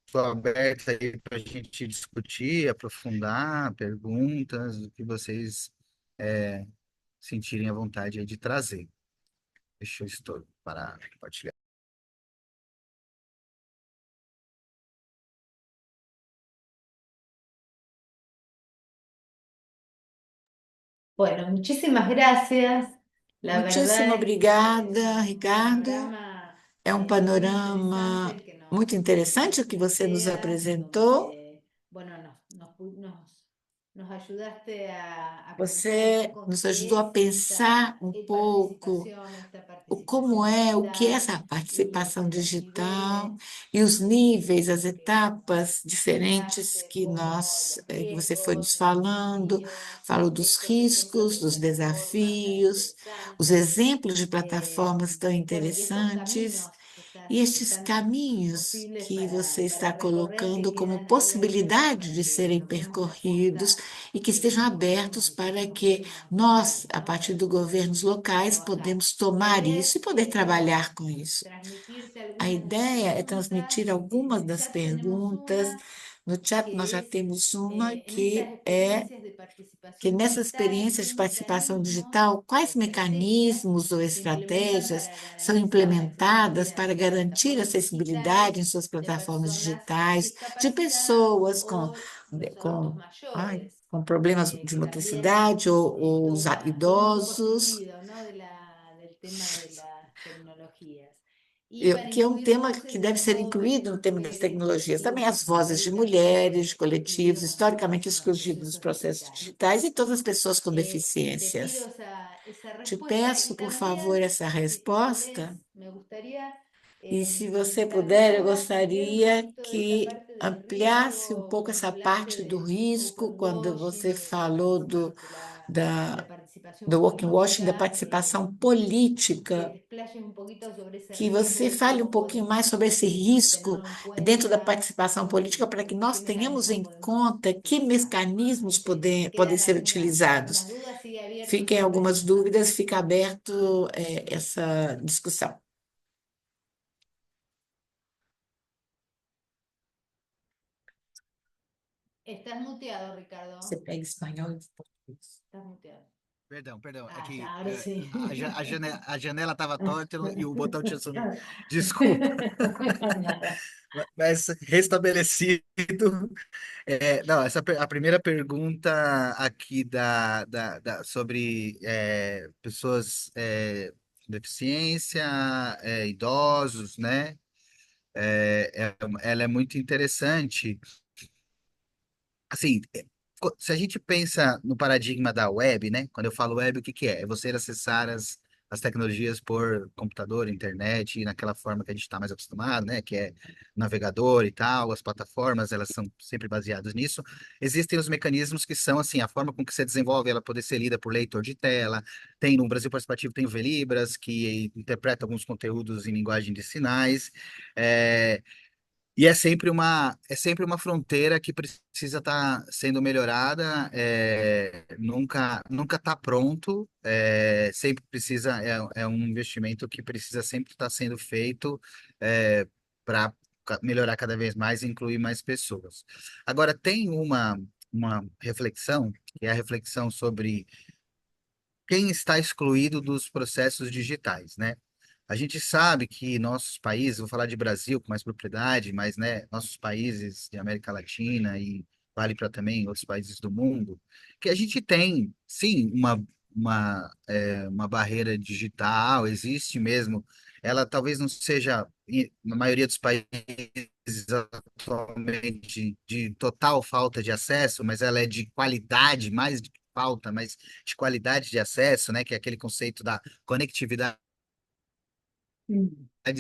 Estou aberto aí para a gente discutir, aprofundar, perguntas, o que vocês é, sentirem à vontade aí de trazer. Deixa eu estou para compartilhar. Bueno, muchísimas gracias. La Muitíssimo verdad es obrigada, un Ricardo. panorama É um muy interesante panorama el que muito nos interessante o que você nos planteas, apresentou. donde, bueno, nos ayudaste a pensar un Você poco nos qué ajudou a es pensar esta um pouco participación, esta como participación é, o que é digital essa y participação los digital niveles e os níveis, as que etapas diferentes señalaste, que como los que você foi nos riesgos, los falando, desafíos, falou dos estos ejemplos riscos, de dos plataformas tan desafios, os interesantes, exemplos de plataformas tão bueno, y estos interessantes caminos e que estes están caminhos posibles que você está para recorrer, que colocando como quedan ahí abiertos possibilidade para de que serem nos demos la percorridos posta e que y estejam abertos empujemos y para seamos que mucho más nós, visibles, a ¿no? partir Para dos poder governos locais, trabajar. podemos La tomar idea isso es e poder trabalhar com isso. transmitirte A algunas de las ideia é preguntas. transmitir En algumas el das chat tenemos perguntas. una No chat nós que já es temos uma en estas que é experiencias de que participación nessas digital, experiências ¿qué de participação mecanismos digital, o quais estrategias mecanismos ou se implementan estratégias para são garantizar la implementadas accesibilidad para en las garantir a plataformas digitales acessibilidade em suas de plataformas personas digitais de discapacitadas pessoas o los adultos com, mayores, com problemas de que también motricidade ou esto os forma un poco idosos, seguido, ¿no? Del tema de las tecnologías. Y para que é um incluir tema que voces y deve las ser voces de incluído no tema das mujeres y tecnologias. Também as colectivos vozes de históricamente mulheres, de coletivos, excluidos historicamente en los excluídos dos procesos processos digitales. digitais e todas as pessoas com Te pido deficiências. esa Te respuesta y peço, por favor, también, essa si podés, resposta. me gustaría E se você darte puder, eu toda, ver un gostaria poquito de esta que parte del ampliasse um riesgo, pouco como essa hablaste parte do del risco, quando open você washing, falou de da, la do working da participação política, que você fale um pouquinho mais sobre esse risco dentro da participação política para que nós tenhamos em conta que mecanismos podem ser utilizados. Fiquem algumas dúvidas, fica aberto essa discussão. Estás muteado, Você Ricardo. pega espanhol e português. Estás muteado. Perdão, é Ah, que ya, ahora sí. a janela estava torta e o botão tinha sumido. Desculpa, Nada. mas restabelecido. Não, a primeira pergunta aqui sobre pessoas com deficiência, idosos, né? Ela é muito interessante. Assim, se a gente pensa no paradigma da web, né? Quando eu falo web, o que que é? É você acessar as tecnologias por computador, internet, e naquela forma que a gente está mais acostumado, né? Que é navegador e tal, as plataformas, elas são sempre baseadas nisso. Existem os mecanismos que são, assim, a forma com que você desenvolve ela poder ser lida por leitor de tela. Tem, no Brasil Participativo, tem o Velibras, que interpreta alguns conteúdos em linguagem de sinais. É, e é sempre uma fronteira que precisa estar sendo melhorada, nunca está pronto, sempre precisa, é um investimento que precisa sempre estar sendo feito para melhorar cada vez mais e incluir mais pessoas. Agora, tem uma reflexão, que é a reflexão sobre quem está excluído dos processos digitais, né? A gente sabe que nossos países, vou falar de Brasil com mais propriedade, mas né, nossos países de América Latina e vale para também outros países do mundo, que a gente tem, sim, uma barreira digital, existe mesmo. Ela talvez não seja, na maioria dos países atualmente, de total falta de acesso, mas ela é de qualidade, mais de falta, mas de qualidade de acesso, né, que é aquele conceito da conectividade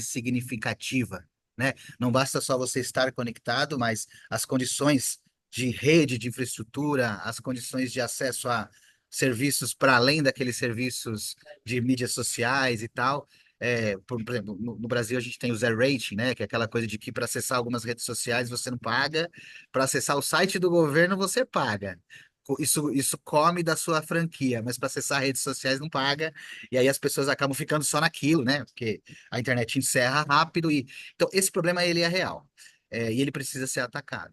significativa, né? Não basta só você estar conectado, mas as condições de rede, de infraestrutura, as condições de acesso a serviços para além daqueles serviços de mídias sociais e tal. Por exemplo, no Brasil a gente tem o zero rating, né? Que é aquela coisa de que para acessar algumas redes sociais você não paga, para acessar o site do governo você paga. Isso come da sua franquia, mas para acessar redes sociais não paga, e aí as pessoas acabam ficando só naquilo, né? Porque a internet encerra rápido e então esse problema ele é real, e ele precisa ser atacado.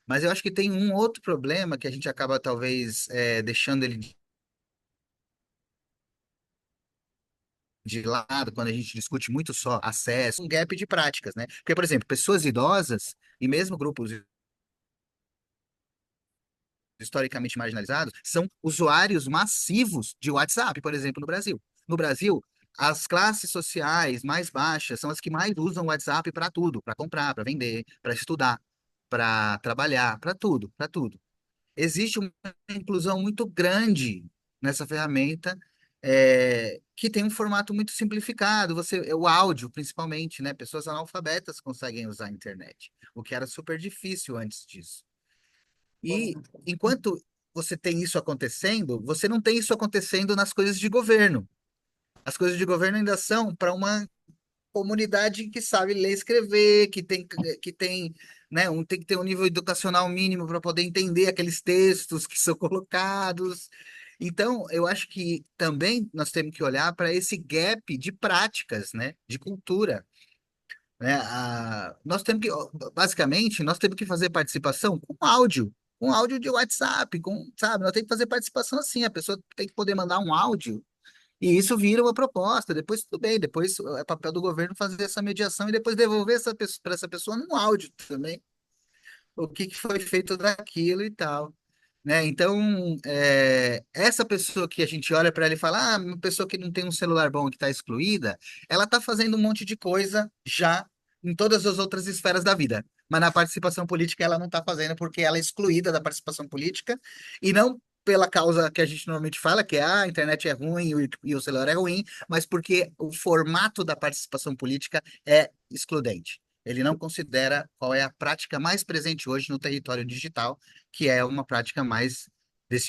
Mas eu acho que tem um outro problema que a gente acaba talvez deixando ele de lado quando a gente discute muito só acesso, um gap de práticas, né? Porque, por exemplo, pessoas idosas e mesmo grupos historicamente marginalizados são usuários massivos de WhatsApp, por exemplo, no Brasil. No Brasil, as classes sociais mais baixas são as que mais usam o WhatsApp para tudo, para comprar, para vender, para estudar, para trabalhar, para tudo, para tudo. Existe uma inclusão muito grande nessa ferramenta, que tem um formato muito simplificado. O áudio, principalmente, né? Pessoas analfabetas conseguem usar a internet, o que era super difícil antes disso. E enquanto você tem isso acontecendo, você não tem isso acontecendo nas coisas de governo. As coisas de governo ainda são para uma comunidade que sabe ler e escrever, que tem, né, tem que ter um nível educacional mínimo para poder entender aqueles textos que são colocados. Então, eu acho que também nós temos que olhar para esse gap de práticas, né, de cultura, né? Nós temos que, ó, basicamente, nós temos que fazer participação com áudio de WhatsApp, sabe? Nós temos que fazer participação assim, a pessoa tem que poder mandar um áudio e isso vira uma proposta. Depois, tudo bem, depois é papel do governo fazer essa mediação e depois devolver para essa pessoa num áudio também, o que foi feito daquilo e tal. Né? Então, essa pessoa que a gente olha para ela e fala, uma pessoa que não tem um celular bom que está excluída, ela está fazendo um monte de coisa já em todas as outras esferas da vida. Mas na participação política ela não está fazendo porque ela é excluída da participação política e não pela causa que a gente normalmente fala, que é a internet é ruim e o celular é ruim, mas porque o formato da participação política é excludente. Ele não considera qual é a prática mais presente hoje no território digital, que é uma prática mais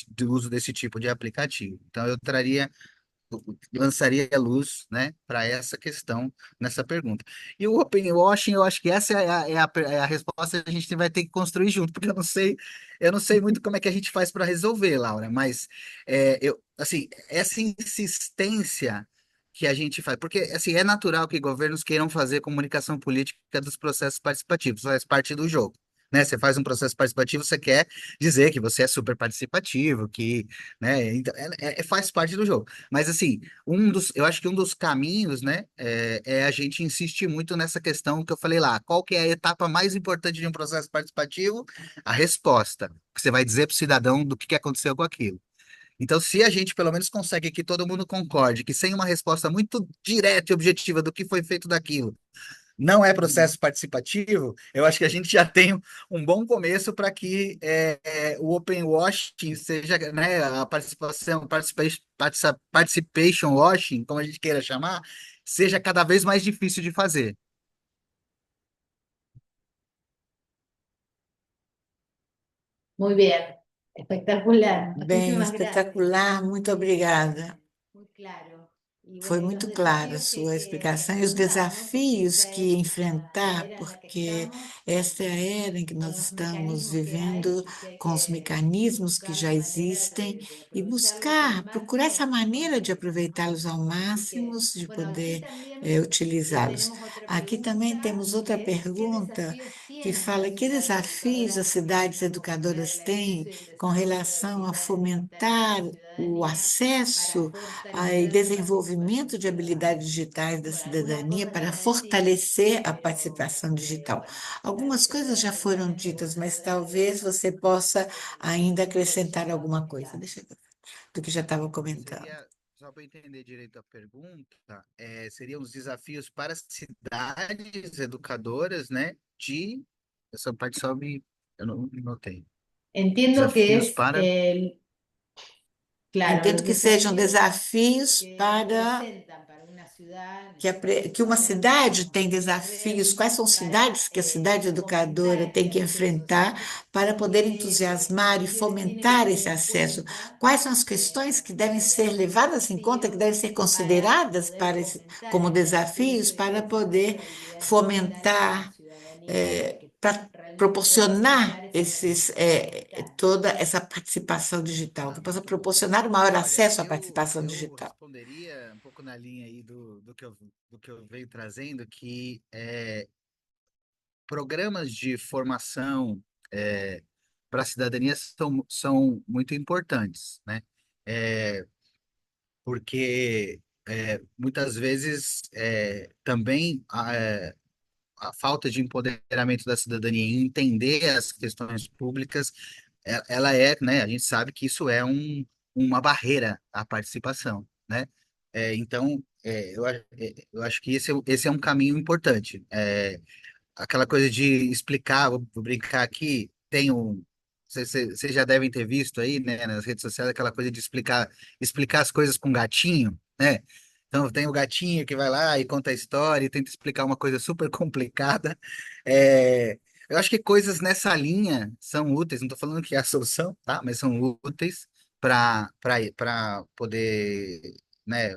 do uso desse tipo de aplicativo. Então, lançaria a luz, né, para essa questão nessa pergunta. E o open washing, eu acho que essa é a resposta que a gente vai ter que construir junto, porque eu não sei muito como é que a gente faz para resolver, Laura, mas assim, essa insistência que a gente faz, porque assim, é natural que governos queiram fazer comunicação política dos processos participativos, faz parte do jogo. Né, você faz um processo participativo, você quer dizer que você é super participativo, que, né, então, faz parte do jogo. Mas assim, eu acho que um dos caminhos, né, é a gente insistir muito nessa questão que eu falei lá. Qual que é a etapa mais importante de um processo participativo? A resposta. Que você vai dizer para o cidadão do que aconteceu com aquilo. Então, se a gente pelo menos consegue que todo mundo concorde que sem uma resposta muito direta e objetiva do que foi feito daquilo, não é processo participativo, eu acho que a gente já tem um bom começo para que o open washing seja, né, a participation washing, como a gente queira chamar, seja cada vez mais difícil de fazer. Muy bien, espectacular. Bem, Muchísimas gracias. espetacular, muito obrigada. Muy claro. Y Foi bueno, y los muito clara a desafíos sua que explicação e os afrontamos, porque desafios esta que es la enfrentar, era en la que porque estamos, esta é a era em que con nós los estamos mecanismos que hay vivendo, y que hay com os que mecanismos que buscar já la manera existem, de e aprovecharlos al buscar, procurar máximo essa sin maneira de consecuencias, ¿no? aproveitá-los ao Así máximo, que, de bueno, aquí poder también utilizá-los. tenemos otra Aqui também pregunta, temos outra que es, ¿qué pergunta desafíos que tienen fala las que ciudades desafios as educadoras cidades en fomentar educadoras el têm acceso y el com desarrollo de relação a habilidades digitales en fomentar la o ciudadanía para acesso e fortalecer la desenvolvimento participación de ciudadana. habilidades digitais da Bueno, algunas cidadania cosas para las decía, fortalecer a pero participação digital. bueno, claro, Algumas se puede coisas já hacer foram también ditas, mas desde la talvez você possa ainda acrescentar alguma coisa. digital. Deixa eu ver, do que já estava comentando. Seria, só para entender direito a pergunta, seriam os desafios para cidades educadoras, né, essa parte só eu não notei. Entiendo que Desafios es, para claro, Entendo los que sejam desafíos desafios que para representan para una ciudad que uma necesariamente cidade tem red desafios, quais são cidades para que a cidade educadora fomentar tem ese que acceso, enfrentar ¿sí? para ¿Y poder qué entusiasmar e cuestiones tiene que fomentar tener esse en acesso? cuenta Quais são as questões que devem ser como levadas em conta, que desafíos devem ser para consideradas poder para fomentar como el acceso desafios y el para desarrollo poder de habilidades digitales en la fomentar, ciudadanía para que para realmente pueda fomentar proporcionar esa participación digital? toda essa participação digital, que possa proporcionar o maior Olha, acesso à participação eu digital. responderia um pouco na linha aí do que eu venho trazendo, que programas de formação para a cidadania são muito importantes, né? É, porque muitas vezes também a falta de empoderamento da cidadania em entender as questões públicas, ela né, a gente sabe que isso é uma barreira à participação, né? Então, eu acho que esse é um caminho importante. Aquela coisa de explicar, vou brincar aqui, vocês já devem ter visto aí, né, nas redes sociais, aquela coisa de explicar as coisas com gatinho, né? Então tem o gatinho que vai lá e conta a história e tenta explicar uma coisa super complicada. Eu acho que coisas nessa linha são úteis, não estou falando que é a solução, tá? Mas são úteis para poder, né,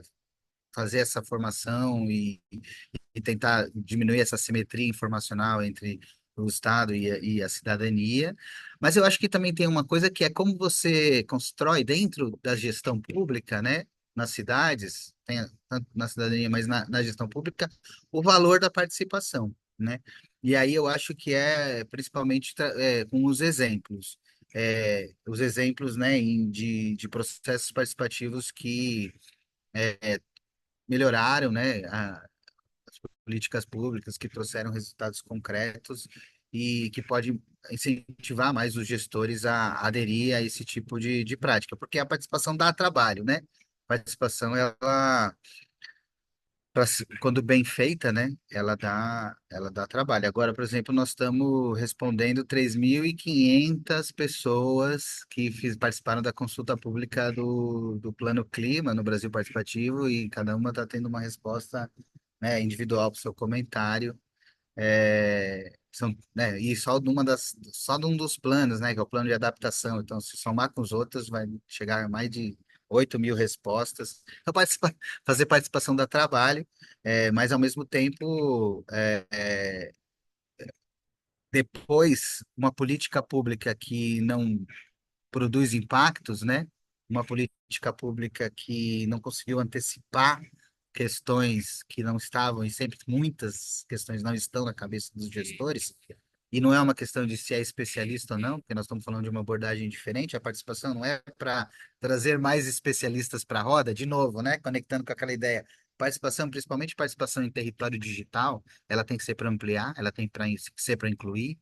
fazer essa formação e tentar diminuir essa simetria informacional entre o Estado e a cidadania. Mas eu acho que também tem uma coisa que é como você constrói dentro da gestão pública, né, nas cidades, tanto na cidadania, mas na gestão pública, o valor da participação, né? E aí eu acho que principalmente com os exemplos, né, de processos participativos que melhoraram, né, políticas públicas que trouxeram resultados concretos e que pode incentivar mais os gestores a aderir a esse tipo de prática, porque a participação dá trabalho, né? A participação, quando bem feita, né? Ela dá trabalho. Agora, por exemplo, nós estamos respondendo 3.500 pessoas que participaram da consulta pública do Plano Clima no Brasil Participativo e cada uma está tendo uma resposta, né, individual para o seu comentário. São, né, e só de um dos planos, né, que é o plano de adaptação. Então, se somar com os outros, vai chegar a mais de 8.000 respostas. Então, fazer participação dá trabalho, mas ao mesmo tempo, depois, uma política pública que não produz impactos, né? Uma política pública que não conseguiu antecipar questões que não estavam, e sempre muitas questões não estão na cabeça dos gestores, e não é uma questão de se é especialista ou não, porque nós estamos falando de uma abordagem diferente, a participação não é para trazer mais especialistas para a roda, de novo, né? Conectando com aquela ideia. Participação, principalmente participação em território digital, ela tem que ser para ampliar, ela tem que ser para incluir,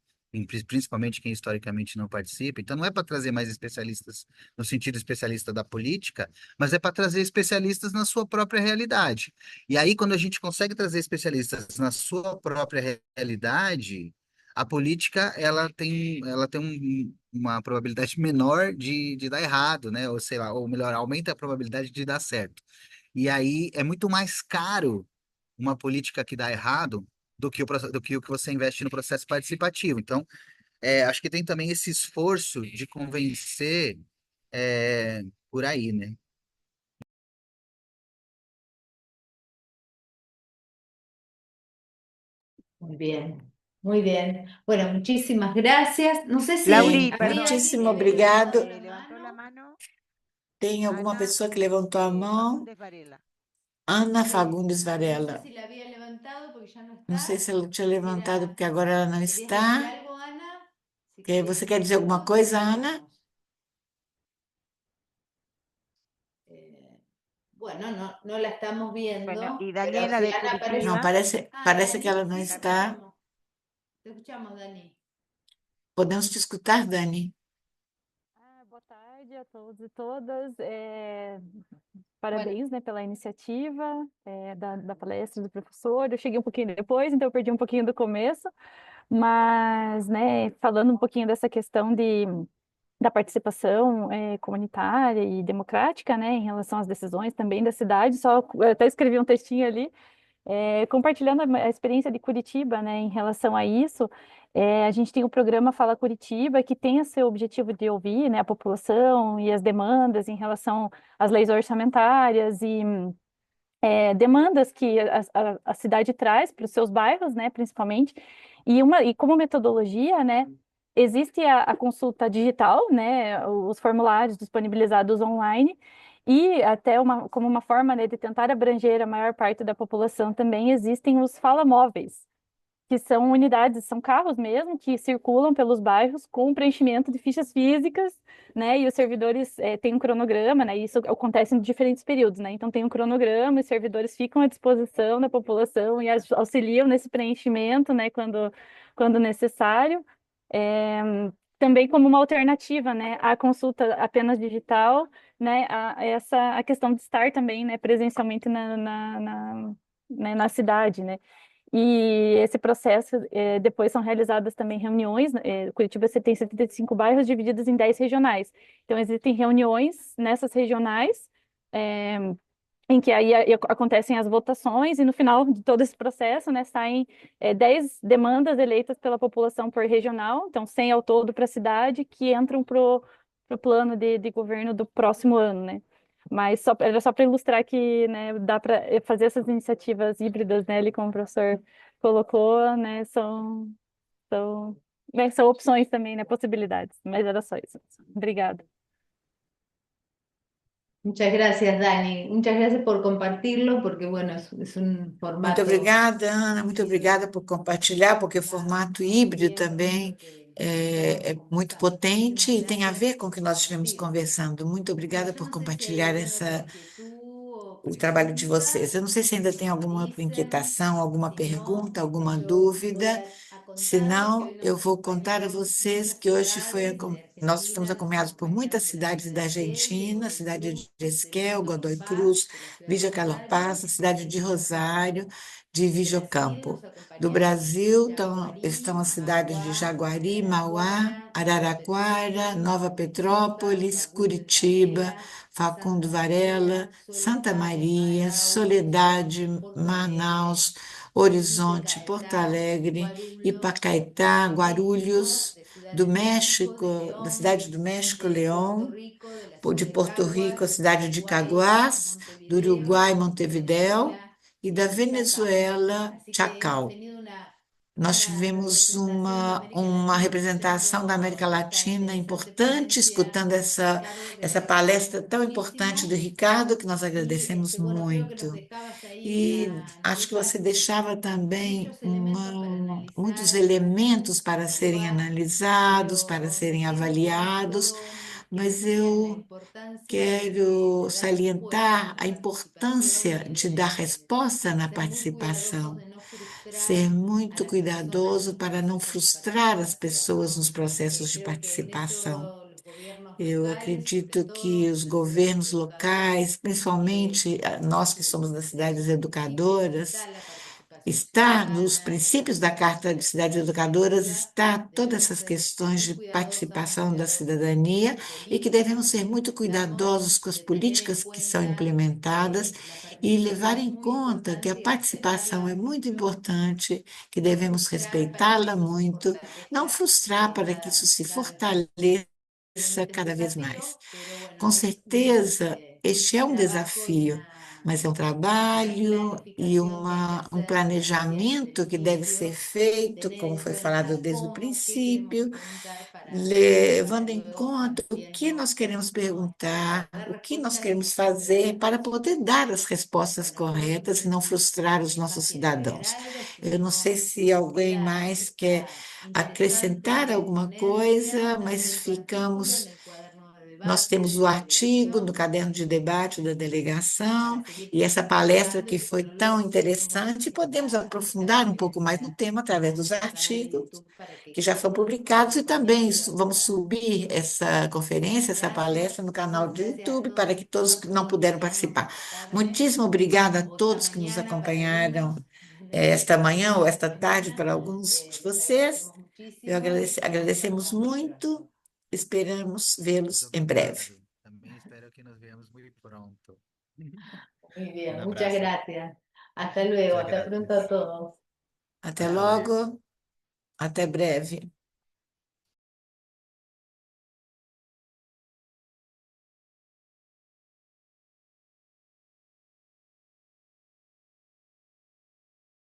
principalmente quem historicamente não participa. Então, não é para trazer mais especialistas no sentido especialista da política, mas é para trazer especialistas na sua própria realidade. E aí, quando a gente consegue trazer especialistas na sua própria realidade, a política ela tem uma probabilidade menor de dar errado, né? Ou sei lá, ou melhor, aumenta a probabilidade de dar certo. E aí é muito mais caro uma política que dá errado do que o que você investe no processo participativo. Então, acho que tem também esse esforço de convencer por aí, né? Muy bien, muy bien. Bueno, muchísimas gracias. No sé si Lauri, Bem, había perdón, alguien muitíssimo que había levantado obrigado. la levantó la mano. mano Tem alguma Ana pessoa que levantou a mão? Fagundes Varela. Ana Fagundes No sé Varela. si la había levantado porque ya no Não está. sei se ela tinha levantado Era, porque agora ela não ¿querías decir está. algo, Ana? Si Você querías quer decir dizer alguma algo, te coisa, Ana? escuchamos. Eh, bueno, no, no la estamos Bueno, viendo, y pero Daniela si de Ana aparece. Não, Curitiba parece que Dani, ela não sí, te está. escuchamos. Te escuchamos, Dani. Podemos te escutar, Dani? Boa tarde a todos e todas. Bueno, Parabéns, né, pela iniciativa, da palestra do professor. Eu cheguei um pouquinho depois, então eu perdi um pouquinho do começo, mas, né, falando um pouquinho dessa questão da participação comunitária e democrática, né, em relação às decisões também da cidade, eu até escrevi um textinho ali, compartilhando a experiência de Curitiba, né, em relação a isso. A gente tem o programa Fala Curitiba, que tem o seu objetivo de ouvir, né, a população e as demandas em relação às leis orçamentárias e demandas que a cidade traz para os seus bairros, né, principalmente. E como metodologia, né, existe a consulta digital, né, os formulários disponibilizados online, e até como uma forma, né, de tentar abranger a maior parte da população também existem os fala móveis, que são unidades, são carros mesmo, que circulam pelos bairros com preenchimento de fichas físicas, né? E os servidores têm um cronograma, né? E isso acontece em diferentes períodos, né? Então tem um cronograma, os servidores ficam à disposição da população e auxiliam nesse preenchimento, né? Quando necessário. É, também como uma alternativa, né? À consulta apenas digital, né? A questão de estar também, né? Presencialmente na cidade, né? E esse processo, depois são realizadas também reuniões. Curitiba você tem 75 bairros divididos em 10 regionais. Então, existem reuniões nessas regionais, é, em que aí acontecem as votações, e no final de todo esse processo, né, saem 10 demandas eleitas pela população por regional, então 100 ao todo para a cidade, que entram para o plano de governo do próximo ano, né? Mas era só para ilustrar que, né, dá para fazer essas iniciativas híbridas, né, ali como o professor colocou, né, são opções também, né, possibilidades, mas era só isso. Obrigada. muchas gracias, Dani. Muchas gracias por compartirlo, porque bueno, es un Muito formato obrigada, Ana. Muito obrigada por compartilhar, porque o formato híbrido também é muito potente e tem a ver com o que nós estivemos conversando. Muito Bueno, obrigada yo por no sé si hay compartilhar alguna otra inquietud o o trabalho de vocês. pregunta Eu não sei se ainda tem que me alguma dicen. inquietação, alguma Si no, pergunta, alguma yo voy dúvida. a Se contarles que hoy não, nos eu vou contar a acompañaron vocês muchas que hoje foi ciudades de nós fomos acompanhados por muitas cidades da Argentina, a cidade de Esquel, Godoy Cruz, Villa Carlos Paz, a cidade de Rosário, de Vijocampo. Do Brasil estão as cidades de Jaguari, Mauá, Araraquara, Nova Petrópolis, Curitiba, Facundo Varela, Santa Maria, Soledade, Manaus, Horizonte, Porto Alegre, Ipacaetá, Guarulhos, do México, da cidade do México, León, de Porto Rico, a cidade de Caguás, do Uruguai, Montevidéu, e da Venezuela, Chacao. Nós tivemos uma representação da América Latina importante, escutando essa palestra tão importante do Ricardo, que nós agradecemos muito. E acho que você deixava também muitos elementos para serem analisados, para serem avaliados, mas eu quero salientar a importância de dar resposta na participação, ser muito cuidadoso para não frustrar as pessoas nos processos de participação. Eu acredito que os governos locais, principalmente nós que somos das cidades educadoras, está nos princípios da Carta de Cidades Educadoras, está todas essas questões de participação da cidadania e que devemos ser muito cuidadosos com as políticas que são implementadas e levar em conta que a participação é muito importante, que devemos respeitá-la muito, não frustrar para que isso se fortaleça cada vez mais. Com certeza, este é um desafio, mas é um trabalho e um planejamento que deve ser feito, como foi falado desde o princípio, levando em conta o que nós queremos perguntar, o que nós queremos fazer para poder dar as respostas corretas e não frustrar os nossos cidadãos. Eu não sei se alguém mais quer acrescentar alguma coisa, mas nós temos o artigo no caderno de debate da delegação e essa palestra que foi tão interessante, podemos aprofundar um pouco mais no tema através dos artigos que já foram publicados e também vamos subir essa conferência, essa palestra no canal do YouTube para que todos que não puderam participar. Muitíssimo obrigada a todos que nos acompanharam esta manhã ou esta tarde para alguns de vocês. Agradecemos muito. Esperamos vê-los em breve. Também espero que nos veamos muito pronto. Muy bien, Un muchas abrazo. gracias. Hasta luego, Muchas hasta pronto gracias. a todos. Até Hasta luego. logo, até breve.